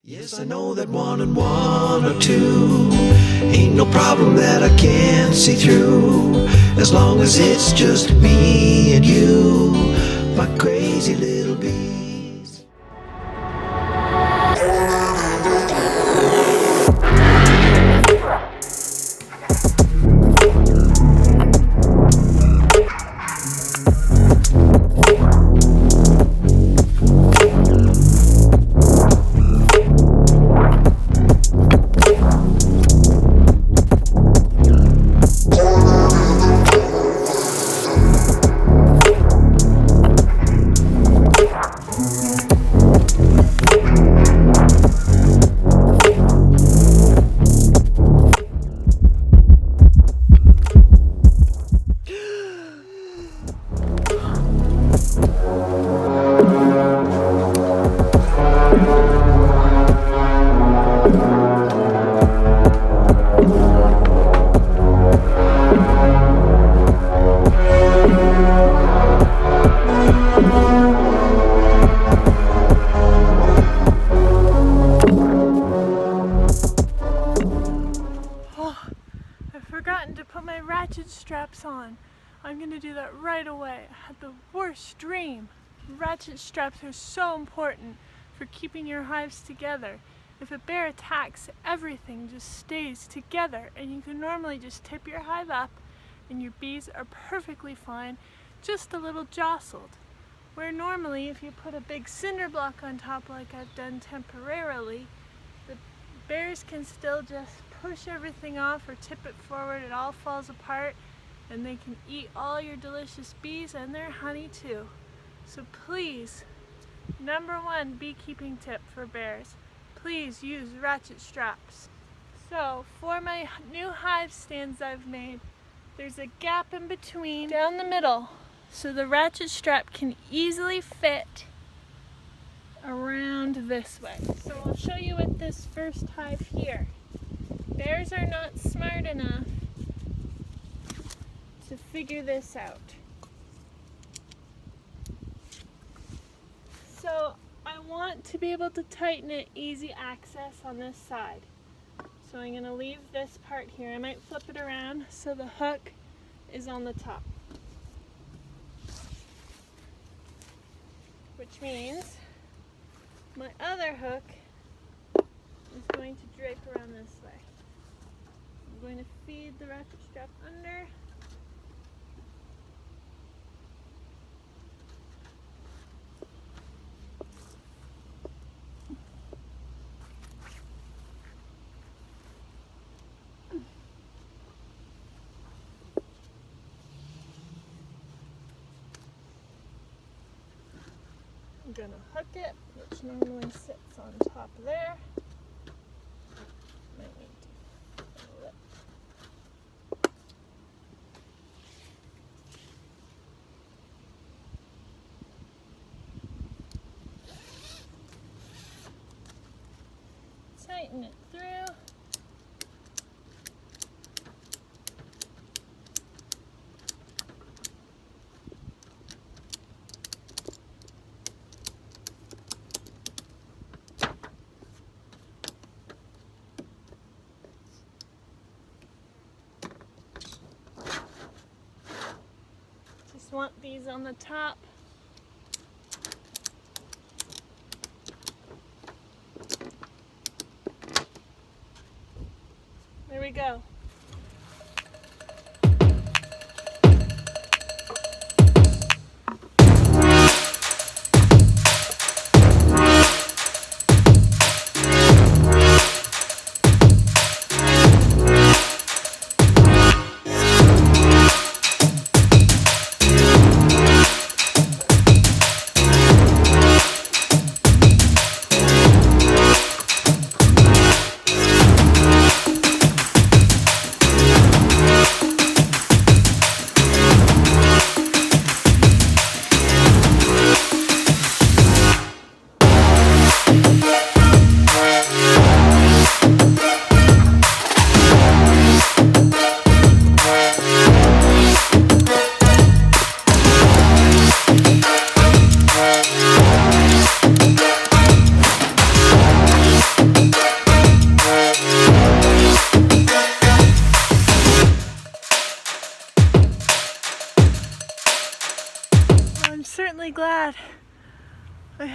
Yes, I know that 1 and 1 are 2. Ain't no problem that I can't see through. As long as it's just me and you, my crazy little bees. To put my ratchet straps on. I'm gonna do that right away. I had the worst dream. Ratchet straps are so important for keeping your hives together. If a bear attacks, everything just stays together, and you can normally just tip your hive up and your bees are perfectly fine, just a little jostled. Where normally if you put a big cinder block on top like I've done temporarily, the bears can still just push everything off or tip it forward, it all falls apart, and they can eat all your delicious bees and their honey too. So please, #1 beekeeping tip for bears, please use ratchet straps. So for my new hive stands I've made, there's a gap in between down the middle, so the ratchet strap can easily fit around this way. So I'll show you with this first hive here. Bears are not smart enough to figure this out. So I want to be able to tighten it easy access on this side. So I'm going to leave this part here. I might flip it around so the hook is on the top. Which means my other hook is going to drape around this way. I'm going to feed the ratchet strap under. I'm going to hook it, which normally sits on top there. Might need to flip. Tighten it through. Just want these on the top. There we go.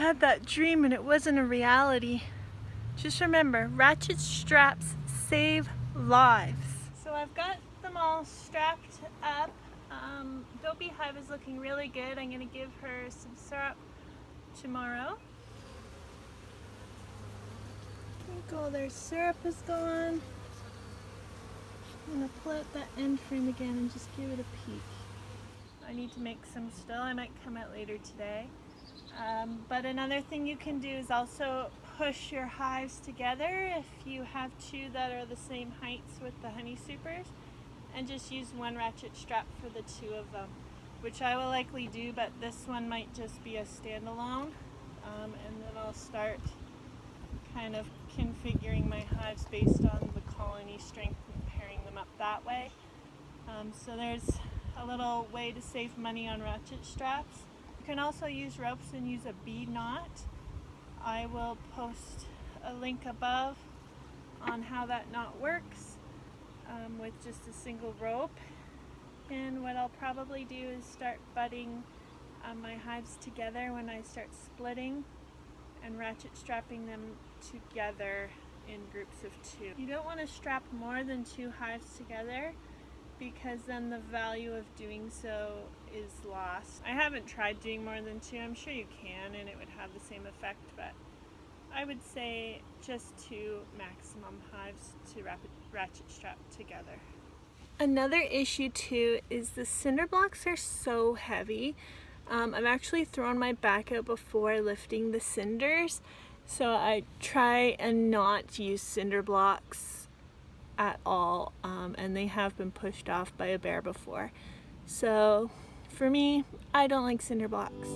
had that dream and it wasn't a reality. Just remember, ratchet straps save lives. So I've got them all strapped up. Though Beehive is looking really good, I'm going to give her some syrup tomorrow. I think all their syrup is gone. I'm going to pull out that end frame again and just give it a peek. I need to make some still. I might come out later today. But another thing you can do is also push your hives together if you have two that are the same heights with the honey supers, and just use one ratchet strap for the two of them, which I will likely do, but this one might just be a standalone. And then I'll start kind of configuring my hives based on the colony strength and pairing them up that way. So there's a little way to save money on ratchet straps. You can also use ropes and use a bead knot. I will post a link above on how that knot works with just a single rope. And what I'll probably do is start budding my hives together when I start splitting and ratchet strapping them together in groups of two. You don't want to strap more than two hives together, because then the value of doing so is lost. I haven't tried doing more than two. I'm sure you can and it would have the same effect, but I would say just two maximum hives to ratchet strap together. Another issue too is the cinder blocks are so heavy. I've actually thrown my back out before lifting the cinders, so I try and not use cinder blocks at all, and they have been pushed off by a bear before. So for me, I don't like cinder blocks.